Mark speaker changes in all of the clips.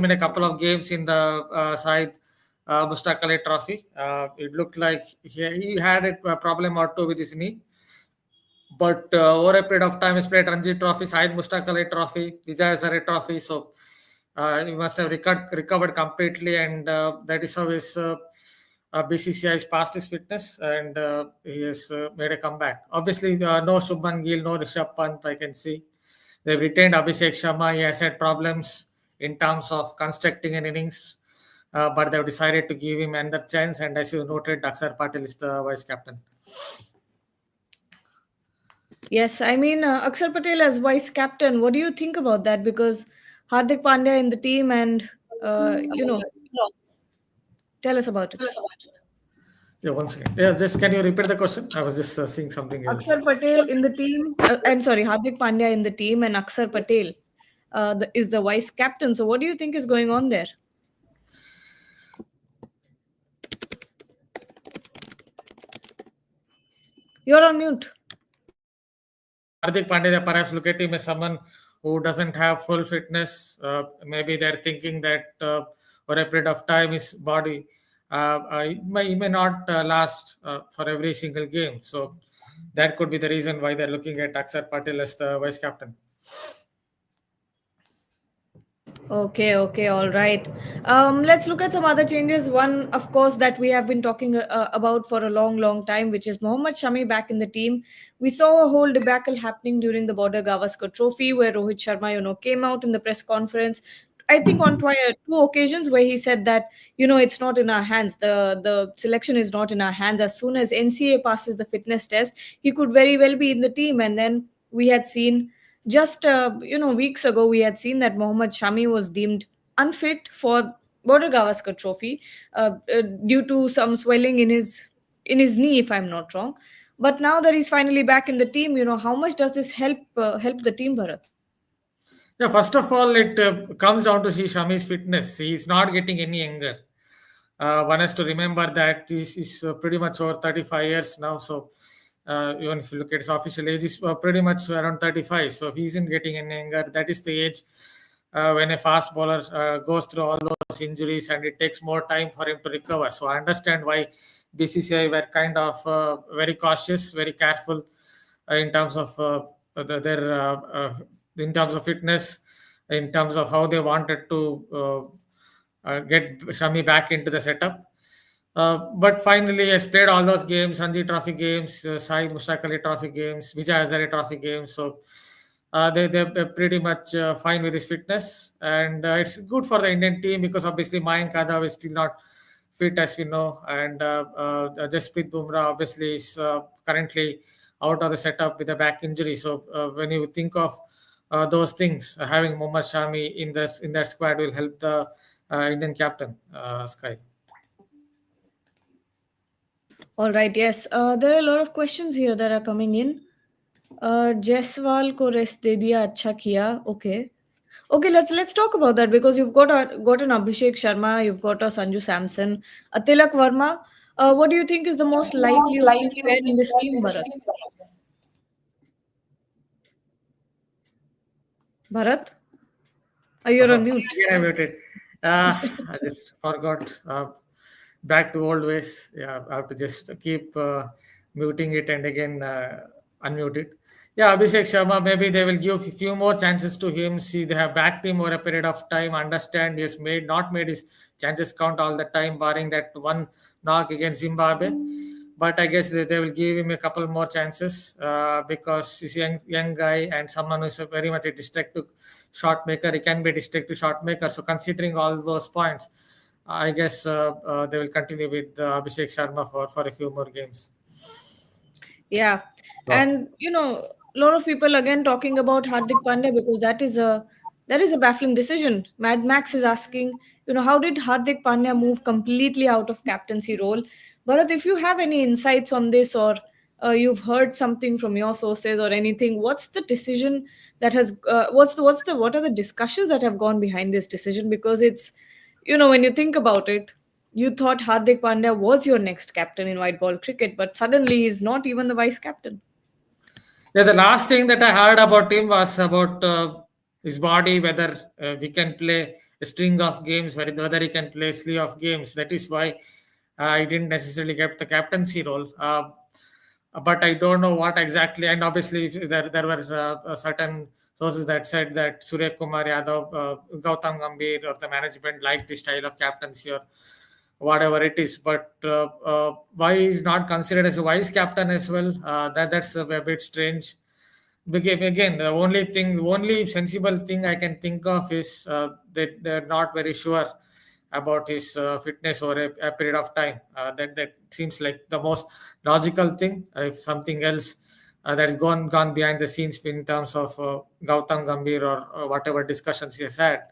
Speaker 1: in a couple of games in the side Mustaq Ali Trophy. It looked like he had a problem or two with his knee. But over a period of time, he's played Ranji Trophy, Syed Mustaq Ali Trophy, Vijay Hazare Trophy. So he must have recovered completely, and that is how his BCCI has passed his fitness, and he has made a comeback. Obviously, no Shubman Gill, no Rishabh Pant, I can see. They've retained Abhishek Sharma. He has had problems in terms of constructing an innings, but they've decided to give him another chance. And as you noted, Axar Patel is the vice captain.
Speaker 2: Yes, I mean, Axar Patel as vice captain, what do you think about that? Because Hardik Pandya in the team and, tell us about it.
Speaker 1: Yeah, one second. Yeah, just can you repeat the question? I was just seeing something else.
Speaker 2: Axar Patel in the team, I'm sorry, Hardik Pandya in the team and Axar Patel is the vice captain. So what do you think is going on there? You're on mute.
Speaker 1: Hardik Pandya, perhaps look at him as someone who doesn't have full fitness. Maybe they're thinking that for a period of time his body he may not last for every single game. So that could be the reason why they're looking at Axar Patel as the vice captain.
Speaker 2: Okay, all right. Let's look at some other changes. One, of course, that we have been talking about for a long time, which is Mohammad Shami back in the team. We saw a whole debacle happening during the Border Gavaskar Trophy, where Rohit Sharma, came out in the press conference. I think on two occasions where he said that it's not in our hands. The selection is not in our hands. As soon as NCA passes the fitness test, he could very well be in the team. And then we had seen just weeks ago we had seen that Mohammad Shami was deemed unfit for Border Gavaskar Trophy due to some swelling in his knee, if I'm not wrong. But now that he's finally back in the team, how much does this help the team, Bharat?
Speaker 1: Yeah, first of all, it comes down to see Shami's fitness. He's not getting any younger. One has to remember that he's pretty much over 35 years now. So even if you look at his official age, he's pretty much around 35. So he isn't getting any younger. That is the age when a fast bowler goes through all those injuries, and it takes more time for him to recover. So I understand why BCCI were kind of very cautious, very careful in terms of in terms of fitness, in terms of how they wanted to get Shami back into the setup. But finally, I played all those games, Ranji Trophy games, Sai Mustaq Ali Trophy games, Vijay Hazare Trophy games. So they're pretty much fine with his fitness. And it's good for the Indian team because obviously Mayank Yadav is still not fit, as we know. And Jasprit Bumrah obviously is currently out of the setup with a back injury. So when you think of those things, having Mohammad Shami in that squad will help the Indian captain, Sky.
Speaker 2: All right, yes. There are a lot of questions here that are coming in. Jaiswal ko rest de diya, acha kiya. Okay. Okay, let's talk about that because you've got an Abhishek Sharma, you've got a Sanju Samson, a Tilak Verma. What do you think is the most likely opening pair in this team, Bharat? Bharat? Are you on mute?
Speaker 1: Yeah, I muted. I just forgot. Back to old ways. Yeah, I have to just keep muting it and again unmute it. Yeah, Abhishek Sharma, maybe they will give a few more chances to him. See, they have backed him over a period of time. Understand he has not made his chances count all the time, barring that one knock against Zimbabwe. But I guess they will give him a couple more chances because he's a young guy and someone who's very much a distracted shot maker. He can be a distracted shot maker. So considering all those points, I guess they will continue with Abhishek Sharma for a few more games.
Speaker 2: Yeah. And a lot of people again talking about Hardik Pandya because that is a baffling decision. Mad Max is asking, how did Hardik Pandya move completely out of captaincy role? Bharat, if you have any insights on this or you've heard something from your sources or anything, what's the decision that has what are the discussions that have gone behind this decision? Because it's when you think about it, you thought Hardik Pandya was your next captain in white ball cricket, but suddenly he's not even the vice captain.
Speaker 1: Yeah, the last thing that I heard about him was about his body, whether he can play a string of games, whether he can play slew of games. That is why I didn't necessarily get the captaincy role. But I don't know what exactly. And obviously, there were certain sources that said that Surya Kumar Yadav, Gautam Gambhir, or the management liked the style of captaincy or whatever it is. But why is not considered as a vice captain as well? That's a bit strange. Again, the only sensible thing I can think of is that they're not very sure about his fitness over a period of time. That seems like the most logical thing. If something else that's gone behind the scenes in terms of Gautam Gambhir or whatever discussions he has had,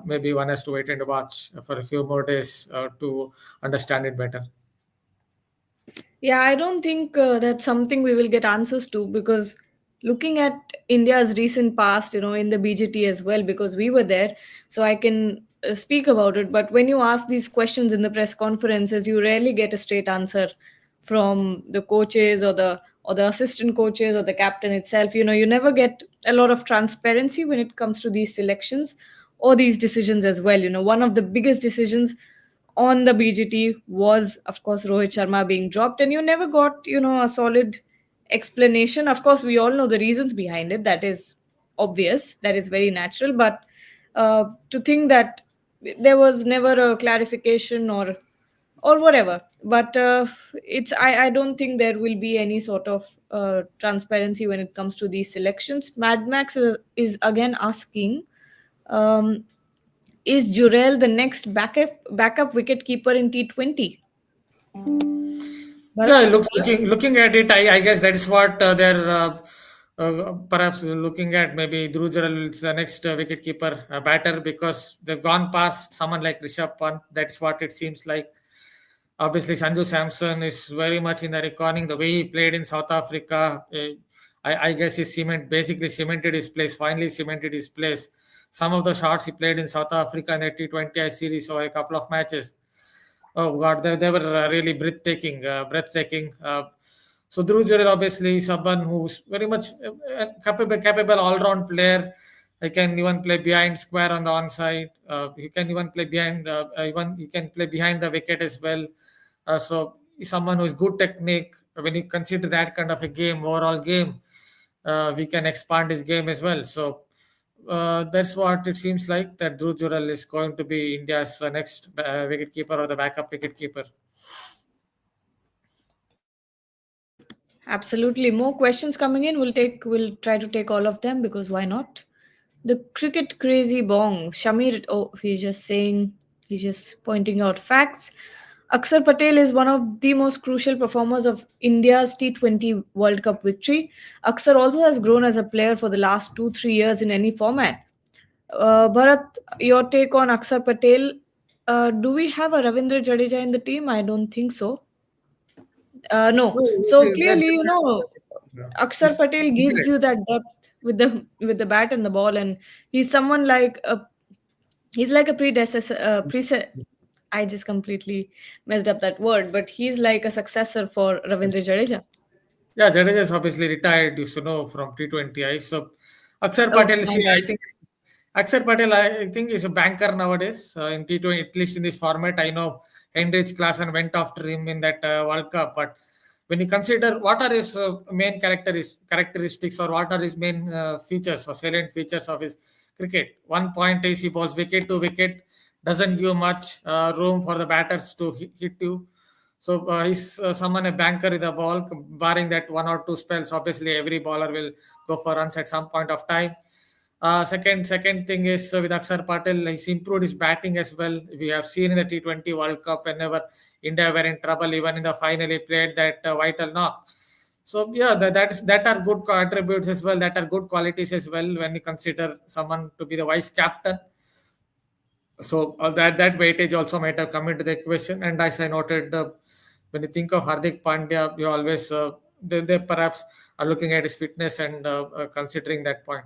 Speaker 1: maybe one has to wait and watch for a few more days to understand it better.
Speaker 2: Yeah, I don't think that's something we will get answers to, because looking at India's recent past, in the BGT as well, because we were there, so I can speak about it. But when you ask these questions in the press conferences, you rarely get a straight answer from the coaches or the assistant coaches or the captain itself. You never get a lot of transparency when it comes to these selections or these decisions as well. One of the biggest decisions on the BGT was, of course, Rohit Sharma being dropped, and you never got, a solid explanation. Of course, we all know the reasons behind it. That is obvious. That is very natural. But to think that there was never a clarification or whatever. But I don't think there will be any sort of transparency when it comes to these selections. Mad Max is again asking. Um, is Jurel the next backup wicket keeper in T20?
Speaker 1: Yeah,
Speaker 2: Bharat?
Speaker 1: looking at it, I guess that is what they're perhaps looking at. Maybe Dhruv Jurel is the next wicketkeeper batter, because they've gone past someone like Rishabh Pant. That's what it seems like. Obviously, Sanju Samson is very much in the reckoning. The way he played in South Africa, I guess basically cemented his place. Finally, cemented his place. Some of the shots he played in South Africa in the T20I series or a couple of matches. Oh God, they were really breathtaking. So Dhruv Jurel obviously is someone who's very much capable all-round player. He can even play behind square on the onside. He can even play behind. Even he can play behind the wicket as well. So he's someone who is good technique. When you consider that kind of a game, overall game, we can expand his game as well. So that's what it seems like, that Dhruv Jurel is going to be India's next wicketkeeper or the backup wicketkeeper.
Speaker 2: Absolutely. More questions coming in. We'll try to take all of them, because why not? The cricket crazy bong. Shamir, oh, he's just pointing out facts. Axar Patel is one of the most crucial performers of India's T20 World Cup victory. Axar also has grown as a player for the last 2-3 years in any format. Bharat, your take on Axar Patel. Do we have a Ravindra Jadeja in the team? I don't think so. No.
Speaker 1: No,
Speaker 2: So
Speaker 1: that,
Speaker 2: clearly, Akshar
Speaker 1: it's
Speaker 2: Patel gives
Speaker 1: great.
Speaker 2: you that depth with the bat and the ball, and he's someone like he's like a predecessor. I just completely messed up that word, but he's like a successor for Ravindra Jadeja.
Speaker 1: Yeah, Jadeja is obviously retired, used to know, from T20I. So Axar
Speaker 2: Oh,
Speaker 1: Patel,
Speaker 2: my
Speaker 1: see,
Speaker 2: bad.
Speaker 1: I think Axar Patel, I think, is a banker nowadays in T20, at least in this format. I know Heinrich Klaasen went after him in that World Cup, but when you consider what are his main characteristics, or what are his main features or salient features of his cricket, one point is he bowls wicket to wicket, doesn't give much room for the batters to hit you. So he's someone a banker with the ball, barring that one or two spells. Obviously, every bowler will go for runs at some point of time. Second thing is with Axar Patel, he's improved his batting as well. We have seen in the T20 World Cup, whenever India were in trouble, even in the final, he played that vital knock. So yeah, that are good attributes as well. That are good qualities as well when you consider someone to be the vice captain. So that weightage also might have come into the equation. And as I noted, when you think of Hardik Pandya, you always they perhaps are looking at his fitness and considering that point.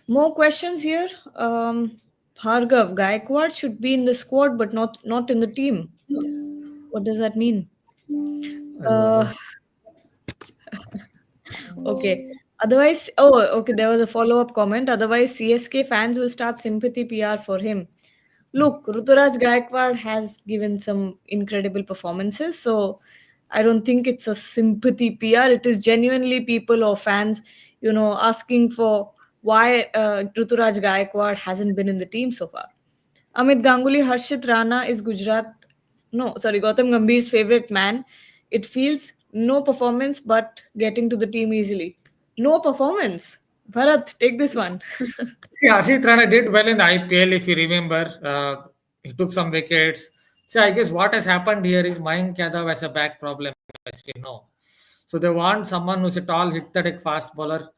Speaker 2: More questions here. Bhargav Gaikwad should be in the squad, but not in the team. What does that mean?
Speaker 1: I don't
Speaker 2: Uh,
Speaker 1: know.
Speaker 2: okay. Otherwise, oh, okay, there was a follow up comment. Otherwise, CSK fans will start sympathy PR for him. Look, Ruturaj Gaikwad has given some incredible performances, so I don't think it's a sympathy PR. It is genuinely people or fans, asking for why Ruturaj Gaikwad hasn't been in the team so far. Amit Ganguly, Harshit Rana is Gautam Gambhir's favorite man. It feels no performance, but getting to the team easily. No performance. Bharat, take this one.
Speaker 1: See, Harshit Rana did well in the IPL, if you remember. He took some wickets. See, I guess what has happened here is Mayank Yadav has a back problem, as we know. So they want someone who's a tall, hit the deck fast bowler,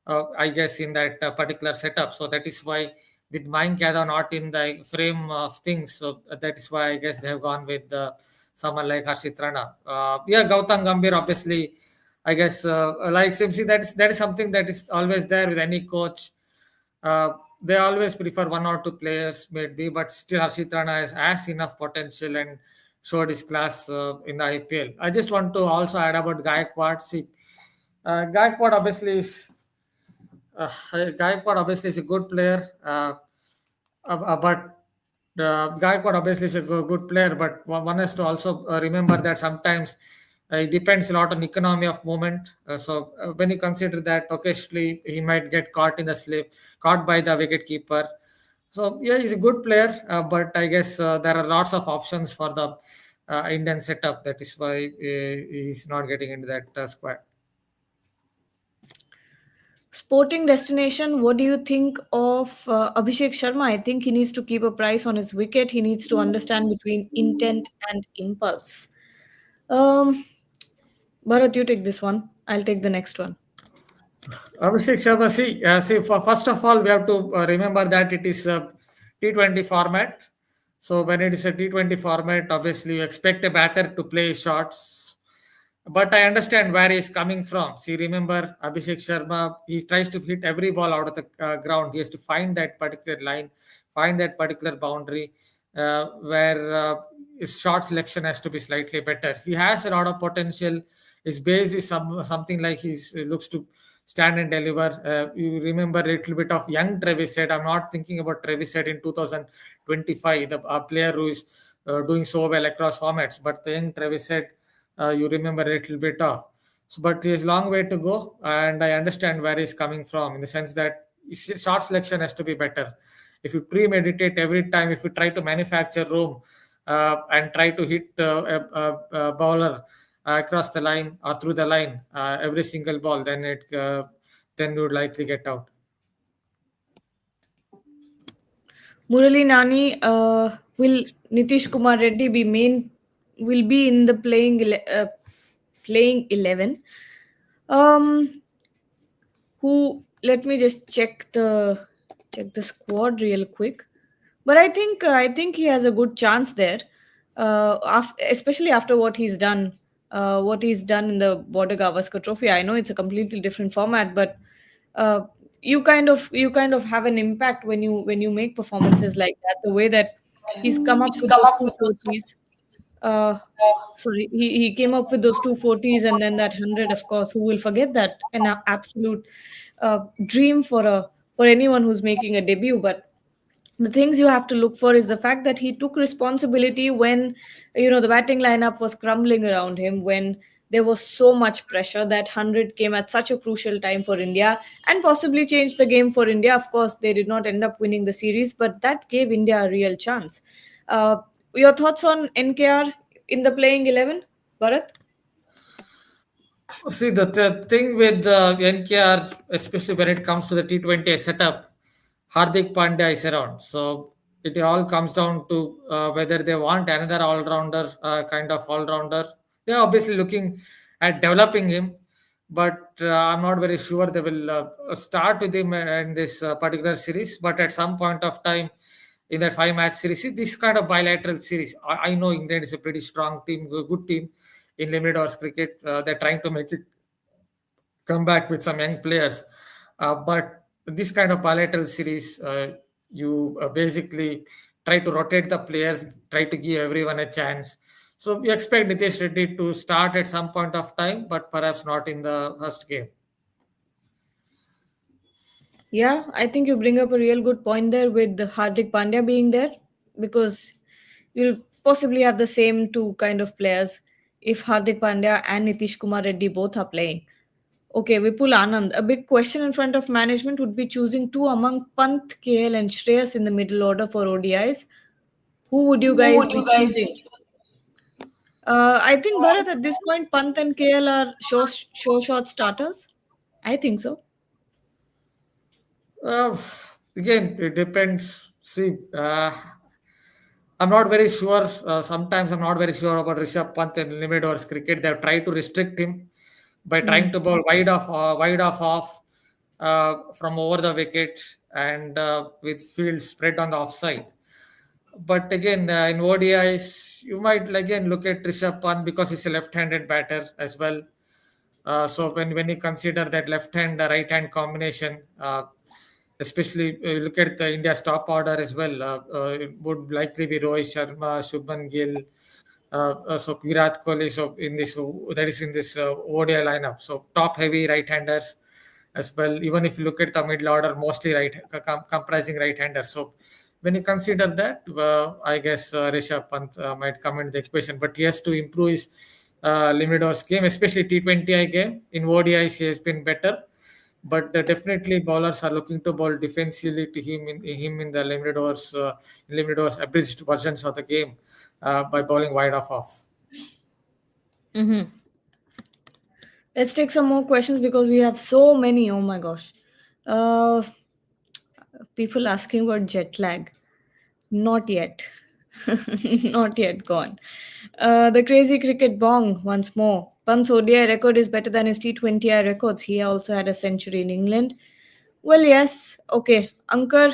Speaker 1: I guess, in that particular setup. So that is why, with Mayank Yadav not in the frame of things, so that is why I guess they have gone with someone like Harshit Rana. Yeah, Gautam Gambhir, obviously, I guess, like Simpson, that is something that is always there with any coach. They always prefer one or two players, maybe, but still Harshit Rana has enough potential and showed his class in the IPL. I just want to also add about Gaikwad. See, Gaikwad obviously is Gaikwad obviously is a good player, but Gaikwad obviously is a good player. But one has to also remember that sometimes it depends a lot on economy of movement. So when you consider that occasionally he might get caught in the slip, caught by the wicket keeper. So yeah, he's a good player, but I guess there are lots of options for the Indian setup. That is why he's not getting into that squad.
Speaker 2: Sporting destination, what do you think of Abhishek Sharma? I think he needs to keep a price on his wicket. He needs to understand between intent and impulse. Um, Bharat, you take this one. I'll take the next one.
Speaker 1: Abhishek Sharma, first of all, we have to remember that it is a T20 format. So when it is a T20 format, obviously you expect a batter to play shots. But I understand where he's coming from. See, remember Abhishek Sharma, he tries to hit every ball out of the ground. He has to find that particular line, find that particular boundary where his shot selection has to be slightly better. He has a lot of potential. His base is something like he looks to stand and deliver. You remember a little bit of young Travis Head. I'm not thinking about Travis Head in 2025, the player who is doing so well across formats, but the young Travis Head, you remember a little bit of. So, but he has long way to go, and I understand where he's coming from in the sense that his shot selection has to be better. If you premeditate every time, if you try to manufacture room and try to hit a bowler across the line or through the line every single ball, then you would likely get out.
Speaker 2: Murali Nani, will Nitish Kumar Reddy will be in the playing 11? Um, who? Let me just check the squad real quick. But I think he has a good chance there, especially after what he's done in the Border Gavaskar Trophy. I know it's a completely different format, but uh, you kind of have an impact when you make performances like that. The way that he's come up with those 240s. Uh, Sorry, he came up with those 240s and then that 100. Of course, who will forget that? An absolute dream for anyone who's making a debut. But the things you have to look for is the fact that he took responsibility when the batting lineup was crumbling around him, when there was so much pressure. That 100 came at such a crucial time for India and possibly changed the game for India. Of course, they did not end up winning the series, but that gave India a real chance. uh, your thoughts on NKR in the playing 11, Bharat?
Speaker 1: See, the thing with NKR, especially when it comes to the T20 setup, Hardik Pandya is around. So it all comes down to whether they want another all-rounder, kind of all-rounder. They're obviously looking at developing him, but I'm not very sure they will start with him in this particular series. But at some point of time in that five-match series, see, this kind of bilateral series, I know England is a pretty strong team, good team in limited overs cricket. They're trying to make it come back with some young players. But this kind of bilateral series, you basically try to rotate the players, try to give everyone a chance. So we expect Nitish Reddy to start at some point of time, but perhaps not in the first game.
Speaker 2: Yeah, I think you bring up a real good point there with the Hardik Pandya being there, because you'll possibly have the same two kind of players if Hardik Pandya and Nitish Kumar Reddy both are playing. Okay, Vipul Anand. A big question in front of management would be choosing two among Pant, KL, and Shreyas in the middle order for ODIs. Who would you
Speaker 3: Who
Speaker 2: guys
Speaker 3: would
Speaker 2: be
Speaker 3: you guys
Speaker 2: choosing?
Speaker 3: be?
Speaker 2: I think Bharat at this point, Pant and KL are show short starters. I think so.
Speaker 1: Uh, Again, it depends. See, I'm not very sure. Sometimes I'm not very sure about Rishabh Pant in limited overs cricket. They've tried to restrict him by trying
Speaker 2: Hmm.
Speaker 1: to bowl wide off from over the wicket and with field spread on the offside. But again, in ODIs, you might again look at Rishabh Pant because he's a left-handed batter as well. So when you consider that left hand right hand combination, especially look at the India's top order as well, it would likely be Rohit Sharma, Shubman Gill, so Virat Kohli. So in this that is in this ODI lineup. So top heavy right handers as well. Even if you look at the middle order, mostly comprising right handers. So when you consider that, I guess Rishabh Pant might come into the equation, but he has to improve his limit overs game, especially T20I game. In ODIs, he has been better, but definitely bowlers are looking to bowl defensively to him in the limited overs abridged versions of the game by bowling wide off.
Speaker 2: Mm-hmm. Let's take some more questions because we have so many. Oh my gosh. Uh, People asking about jet lag. Not yet. Not yet gone. The crazy cricket bong once more. Pant's ODI record is better than his T20I records. He also had a century in England. Well, yes. Okay. Ankar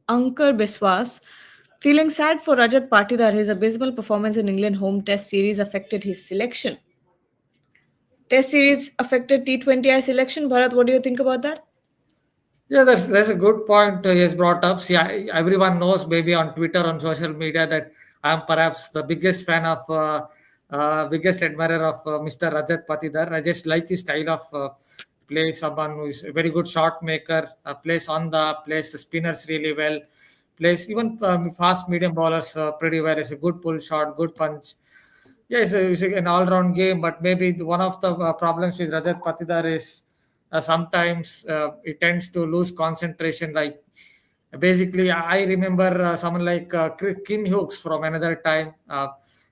Speaker 2: Biswas. Feeling sad for Rajat Patidar. His abysmal performance in England home test series affected his selection. Test series affected T20I selection. Bharat, what do you think about that?
Speaker 1: Yeah, that's a good point he has brought up. See, everyone knows maybe on Twitter, on social media, that I'm perhaps the biggest fan of, biggest admirer of Mr. Rajat Patidar. I just like his style of play. Someone who is a very good shot maker, plays the spinners really well, plays even fast medium bowlers pretty well. It's a good pull shot, good punch. Yeah, an all-round game, but maybe one of the problems with Rajat Patidar is sometimes it tends to lose concentration. Like basically, I remember someone like Kim Hughes from another time.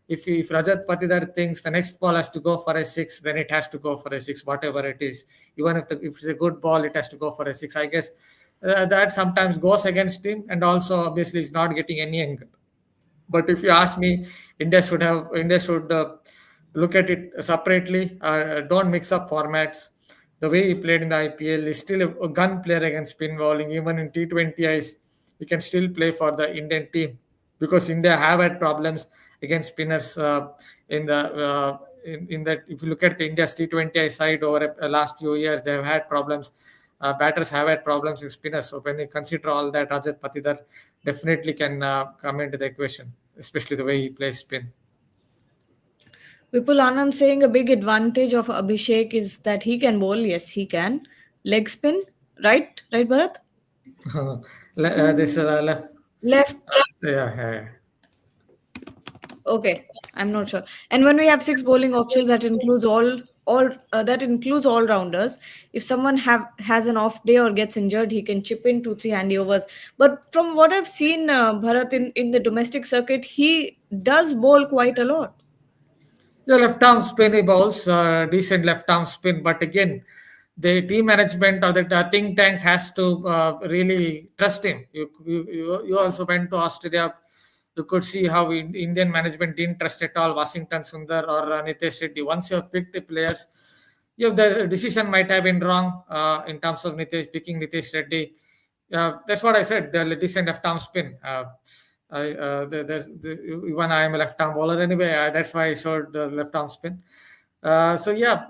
Speaker 1: If Rajat Patidar thinks the next ball has to go for a six, then it has to go for a six, whatever it is. Even if it's a good ball, it has to go for a six. I guess that sometimes goes against him, and also obviously is not getting any angle. But if you ask me, India should look at it separately. Don't mix up formats. The way he played in the IPL is still a gun player against spin bowling. Even in T20Is, he can still play for the Indian team because India have had problems against spinners in the in that. If you look at the India's T20I side over the last few years, they have had problems. Batters have had problems with spinners. So when you consider all that, Rajat Patidar definitely can come into the equation, especially the way he plays spin.
Speaker 2: Vipul Anand saying a big advantage of Abhishek is that he can bowl. Yes, he can. Leg spin, right? Right, Bharat?
Speaker 1: This left,
Speaker 2: Left.
Speaker 1: yeah.
Speaker 2: Okay, I'm not sure. And when we have six bowling options, that includes all rounders. If someone has an off day or gets injured, he can chip in 2 3 handy overs. But from what I've seen, Bharat in the domestic circuit, he does bowl quite a lot.
Speaker 1: The left arm spin he bowls, decent left arm spin, but again, the team management or the think tank has to really trust him. You also went to Australia. You could see how Indian management didn't trust at all Washington Sundar or Nitish Reddy. Once you have picked the players, the decision might have been wrong in terms of picking Nitish Reddy. That's what I said. The decent left arm spin. Even I am a left arm bowler anyway. That's why I showed the left arm spin. So yeah,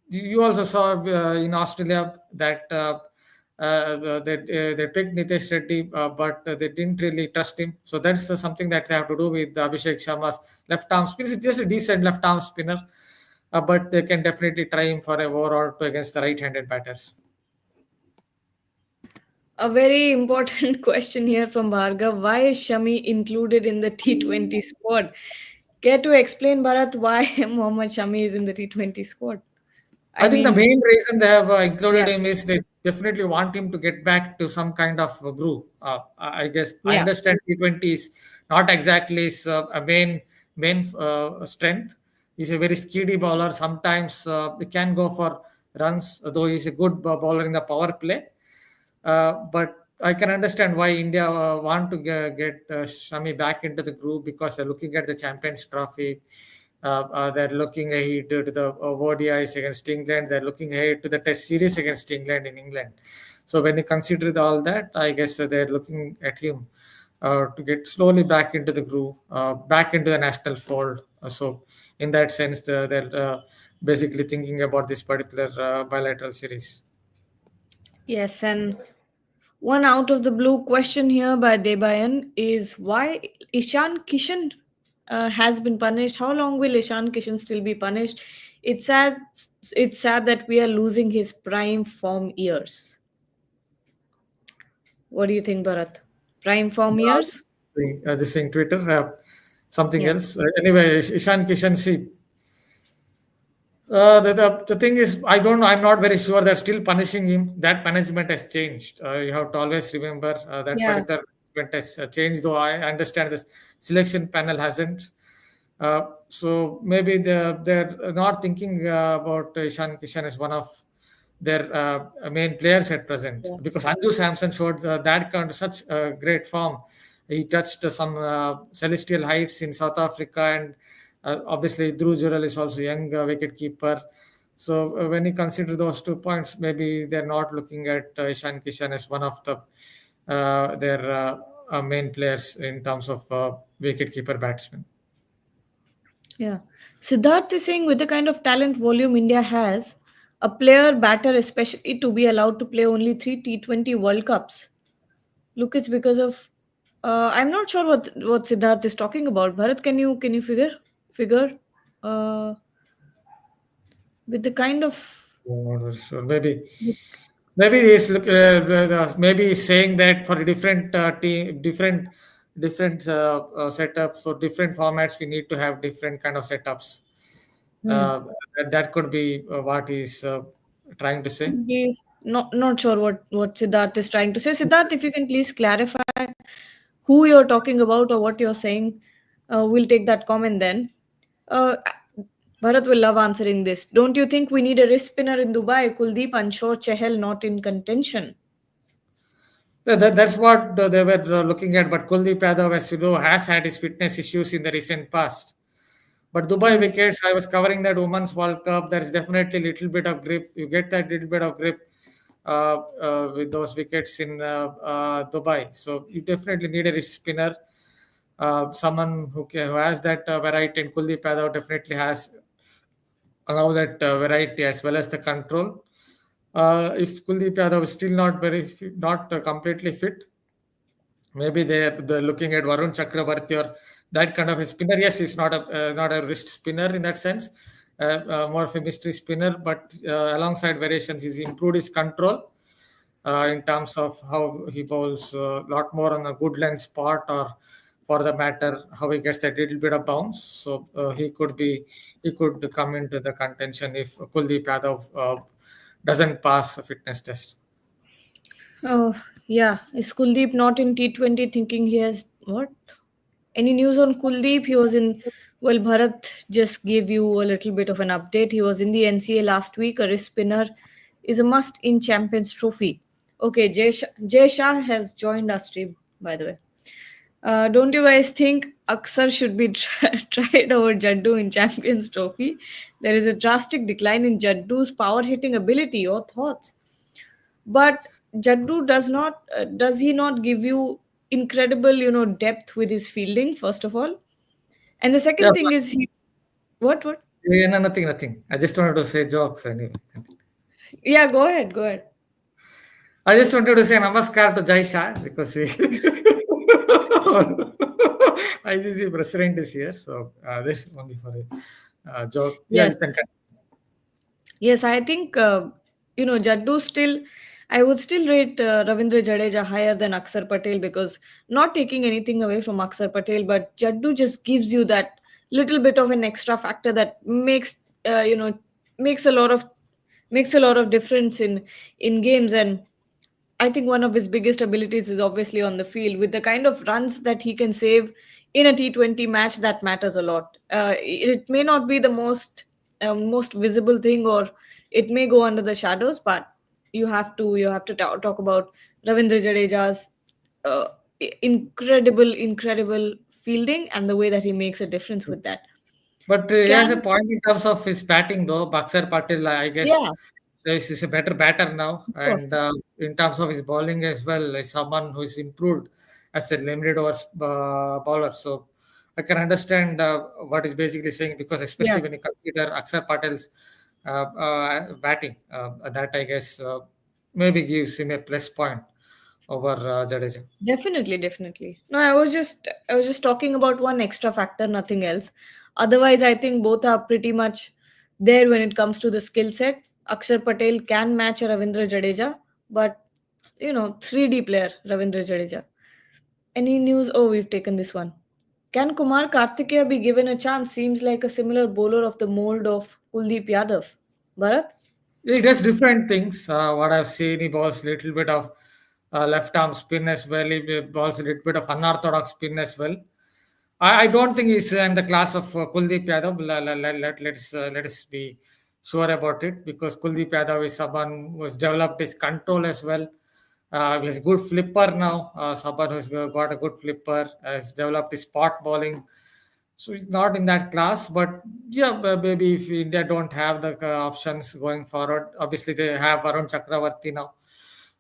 Speaker 1: you also saw in Australia that they picked Nitish Reddy, but they didn't really trust him. So that's something that they have to do with Abhishek Sharma's left arm spin. It's just a decent left arm spinner, but they can definitely try him for a over or two against the right-handed batters.
Speaker 2: A very important question here from Bhargav. Why is Shami included in the T20 squad? Care to explain, Bharat, why Mohammad Shami is in the T20 squad? I
Speaker 1: I think the
Speaker 2: mean,
Speaker 1: main reason they have included
Speaker 2: yeah,
Speaker 1: him is they definitely want him to get back to some kind of groove. I guess I
Speaker 2: yeah,
Speaker 1: understand T20 is not exactly his a main strength. He's a very speedy bowler. Sometimes he can go for runs, though he's a good bowler in the power play. But I can understand why India want to get Shami back into the group because they're looking at the Champions Trophy. They're looking ahead to the ODIs against England. They're looking ahead to the Test series against England in England. So when you consider all that, I guess they're looking at him to get slowly back into the groove, back into the national fold. So in that sense, they're basically thinking about this particular bilateral series.
Speaker 2: yes. And one out of the blue question here by Debayan is why Ishan Kishan has been punished. How long will Ishan Kishan still be punished? It's sad. It's sad that we are losing his prime form years. What do you think, Bharat? Prime form years?
Speaker 1: This thing Twitter, something
Speaker 2: Yeah.
Speaker 1: else. Anyway, Ishan Kishan, see, the thing is, I don't know. I'm not very sure. They're still punishing him. That management has changed. You have to always remember that
Speaker 2: Yeah.
Speaker 1: particular management has changed. Though I understand this selection panel hasn't. So maybe they're not thinking about Ishan Kishan as one of their main players at present
Speaker 2: Yeah.
Speaker 1: because Anju Samson showed that kind of such great form. He touched some celestial heights in South Africa, and obviously Dhruv Jurel is also young wicket keeper. So when you consider those 2 points, maybe they're not looking at Ishan Kishan as one of the their main players in terms of wicket keeper batsmen.
Speaker 2: Yeah. Siddharth is saying with the kind of talent volume India has, a player batter especially to be allowed to play only three T20 World Cups. Look, it's because of I'm not sure what Siddharth is talking about. Bharat, can you figure uh, with the kind of
Speaker 1: Sure. Maybe he's maybe he's saying that for a different team, different setups, so different formats, we need to have different kind of setups.
Speaker 2: hmm,
Speaker 1: Uh, that could be what he's trying to say.
Speaker 2: could be not sure what Siddharth is trying to say. Siddharth, if you can please clarify who you're talking about or what you're saying, we'll take that comment then. Uh, Bharat will love answering this. Don't you think we need a wrist spinner in Dubai? Kuldeep unsure, Chahal not in contention.
Speaker 1: Yeah, that's what they were looking at. But Kuldeep Yadav, as you know, has had his fitness issues in the recent past. But Dubai
Speaker 2: Hmm.
Speaker 1: wickets, I was covering that Women's World Cup. There is definitely a little bit of grip. You get that little bit of grip with those wickets in Dubai. So you definitely need a wrist spinner, someone who has that variety. And Kuldeep Yadav definitely has allow that variety as well as the control. If Kuldeep Yadav is still not completely fit, maybe they're looking at Varun Chakravarti or that kind of a spinner. Yes, he's not a wrist spinner in that sense, more of a mystery spinner. But alongside variations, he's improved his control in terms of how he bowls a lot more on a good length spot, or for the matter, how he gets that little bit of bounce. So he could come into the contention if Kuldeep Yadav doesn't pass a fitness test.
Speaker 2: Oh, yeah. Is Kuldeep not in T20 thinking he has what? Any news on Kuldeep? He was in. Well, Bharat just gave you a little bit of an update. He was in the NCA last week. A wrist spinner is a must in Champions Trophy. Okay, Jay Shah has joined our stream, by the way. Don't you guys think Axar should be tried over Jaddu in Champions Trophy? There is a drastic decline in Jaddu's power hitting ability. Your thoughts? But Jaddu does he not give you incredible depth with his fielding first of all, and the
Speaker 1: Yeah,
Speaker 2: second thing is he what
Speaker 1: yeah, no, nothing. I just wanted to say jokes anyway.
Speaker 2: yeah, go ahead.
Speaker 1: I just wanted to say namaskar to Jai Shah because he ICC president is here. So this is only for a joke. Yeah, you can
Speaker 2: Yes, yes, I think Jaddu still. I would still rate Ravindra Jadeja higher than Axar Patel, because not taking anything away from Axar Patel, but Jaddu just gives you that little bit of an extra factor that makes makes a lot of makes a lot of difference in games. And I think one of his biggest abilities is obviously on the field. With the kind of runs that he can save in a T20 match, that matters a lot. It may not be the most visible thing, or it may go under the shadows, but you have to talk about Ravindra Jadeja's uh, incredible fielding, and the way that he makes a difference with that.
Speaker 1: But he has a
Speaker 2: Can
Speaker 1: point in terms of his batting, though. Baxter Patil, I guess,
Speaker 2: Yeah,
Speaker 1: is a better batter now,
Speaker 2: of course.
Speaker 1: and in terms of his bowling as well, is someone who is improved as a limited overs bowler. So I can understand what he's basically saying, because
Speaker 2: Yeah,
Speaker 1: especially when you consider Axar Patel's batting, that I guess maybe gives him a plus point over Jadeja.
Speaker 2: definitely. No, I was just talking about one extra factor, nothing else. Otherwise, I think both are pretty much there when it comes to the skill set. Akshar Patel can match a Ravindra Jadeja, but 3D player Ravindra Jadeja. Any news? Oh, we've taken this one. Can Kumar Kartikeya be given a chance? Seems like a similar bowler of the mold of Kuldeep Yadav. Bharat?
Speaker 1: He does different things. What I've seen, he bowls little bit of left arm spin as well. He bowls a little bit of unorthodox spin as well. I don't think he's in the class of Kuldeep Yadav. Let's be sure about it, because Kuldeep Yadav is someone who has developed his control as well. He has good flipper now. Someone who's got a good flipper, has developed his spot bowling. So he's not in that class, but yeah, maybe if India don't have the options going forward, obviously they have Varun Chakravarti now.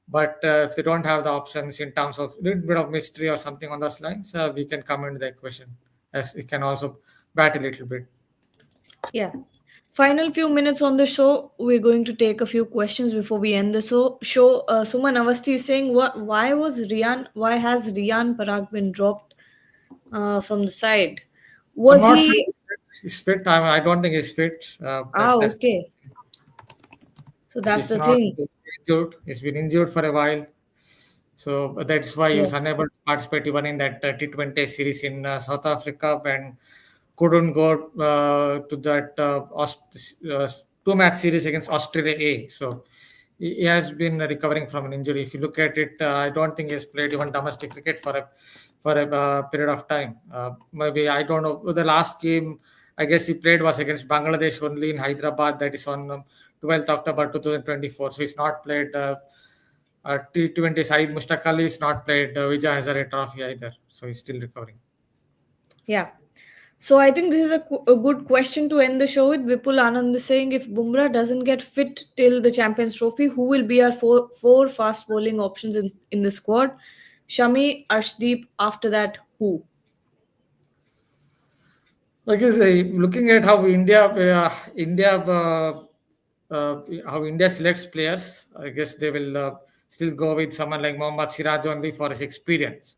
Speaker 1: But if they don't have the options in terms of a little bit of mystery or something on those lines, we can come into the equation, as it can also bat a little bit.
Speaker 2: Yeah. Final few minutes on the show. We're going to take a few questions before we end the show. Suman Avasti is saying, why has Rian Parag been dropped from the side?
Speaker 1: I'm
Speaker 2: Was
Speaker 1: not sure
Speaker 2: he?
Speaker 1: he's fit. I don't think he's fit. That's
Speaker 2: Okay. So that's
Speaker 1: he's
Speaker 2: the
Speaker 1: not
Speaker 2: thing.
Speaker 1: injured. He's been injured for a while. So that's why he
Speaker 2: Yeah.
Speaker 1: was unable to participate even in that T20 series in South Africa, and couldn't go to that two-match series against Australia A. So he has been recovering from an injury. If you look at it, I don't think he's played even domestic cricket for a period of time. Maybe I don't know. The last game I guess he played was against Bangladesh only in Hyderabad. That is on 12th October 2024. So he's not played. T20 Saeed Mushtaq Ali is not played Vijay Hazare Trophy either, so he's still recovering.
Speaker 2: Yeah. So I think this is a good question to end the show with. Vipul Anand is saying, if Bumrah doesn't get fit till the Champions Trophy, who will be our four fast bowling options in the squad? Shami, Arshdeep. After that, who?
Speaker 1: Like I say, looking at how India selects players, I guess they will still go with someone like Mohammad Siraj only for his experience.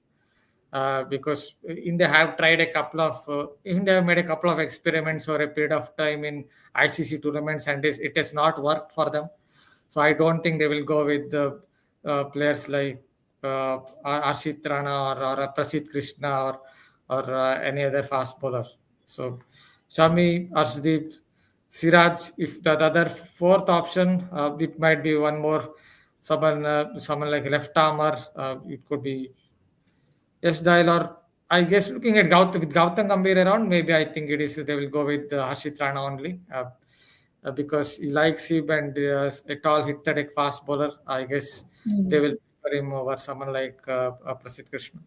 Speaker 1: Because India have made a couple of experiments over a period of time in ICC tournaments, and it has not worked for them. So I don't think they will go with the players like Arshit Rana or Prasidh Krishna or any other fast bowler. So Shami, Arshdeep, Siraj. If the other fourth option, it might be one more someone like left armer. It could be Yes, Dial, or I guess looking at with Gautam Gambhir around, maybe I think it is they will go with Harshit Rana only, because he likes him and a tall hit the deck fast bowler. I guess they
Speaker 2: Mhm.
Speaker 1: will prefer him over someone like Prasidh Krishna.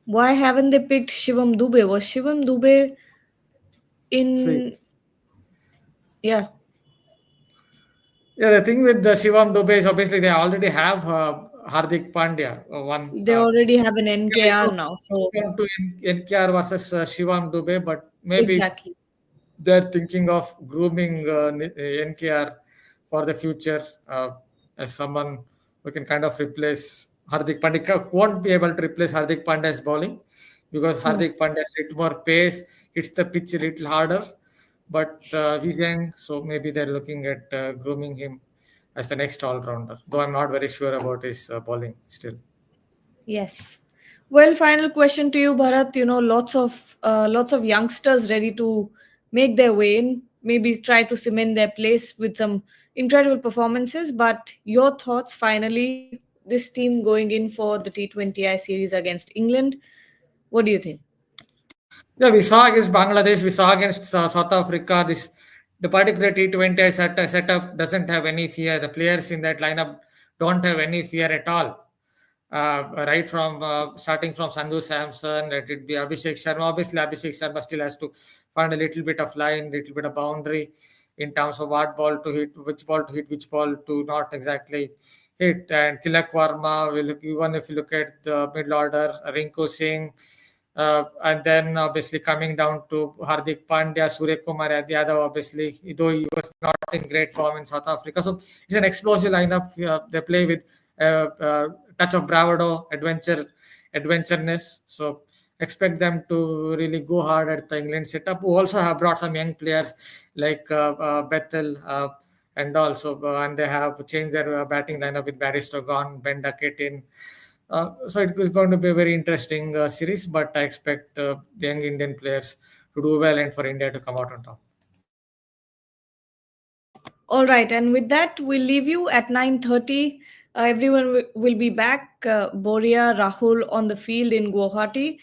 Speaker 2: Why haven't they picked Shivam Dube? Was Shivam Dube
Speaker 1: See,
Speaker 2: in? Yeah,
Speaker 1: yeah, the thing with the Shivam Dubey is obviously they already have Hardik Pandya, one.
Speaker 2: they already have an NKR now. So
Speaker 1: Come to NKR versus Shivam Dubey, but maybe
Speaker 2: exactly.
Speaker 1: they're thinking of grooming NKR for the future as someone who can kind of replace Hardik Pandya. Won't be able to replace Hardik Pandya's bowling, because
Speaker 2: Hmm.
Speaker 1: Hardik Pandya's a little more pace, hits the pitch a little harder. But Vijay, so maybe they're looking at grooming him as the next all rounder. Though I'm not very sure about his bowling still.
Speaker 2: Yes. Well, final question to you, Bharat. You know, lots of youngsters ready to make their way in, maybe try to cement their place with some incredible performances. But your thoughts, finally, this team going in for the T20I series against England. What do you think?
Speaker 1: Yeah, we saw against Bangladesh, we saw against South Africa. This the particular T20 setup doesn't have any fear. The players in that lineup don't have any fear at all. Right from starting from Sandu Samson, let it be Abhishek Sharma. Obviously, Abhishek Sharma still has to find a little bit of line, little bit of boundary in terms of what ball to hit, which ball to hit, which ball to not exactly hit. And Tilak Varma, even if you look at the middle order, Rinku Singh, and then obviously coming down to Hardik Pandya, Surya Kumar Yadav, obviously, though he was not in great form in South Africa. So it's an explosive lineup. They play with touch of bravado, adventureness. So expect them to really go hard at the England setup. Who also have brought some young players like Bethel and also, and they have changed their batting lineup with Barrister gone, Ben Duckett in. So it is going to be a very interesting series, but I expect the young Indian players to do well and for India to come out on top.
Speaker 2: All right, and with that, we'll leave you at 9:30. Everyone will be back. Boria, Rahul on the field in Guwahati,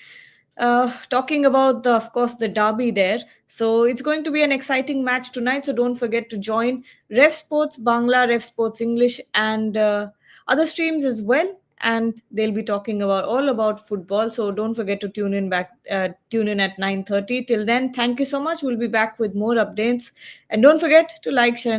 Speaker 2: talking about of course, the derby there. So it's going to be an exciting match tonight. So don't forget to join Ref Sports Bangla, Ref Sports English, and other streams as well. And they'll be talking about all about football. So don't forget to tune in at 9:30. Till then, thank you so much. We'll be back with more updates, and don't forget to like, share, and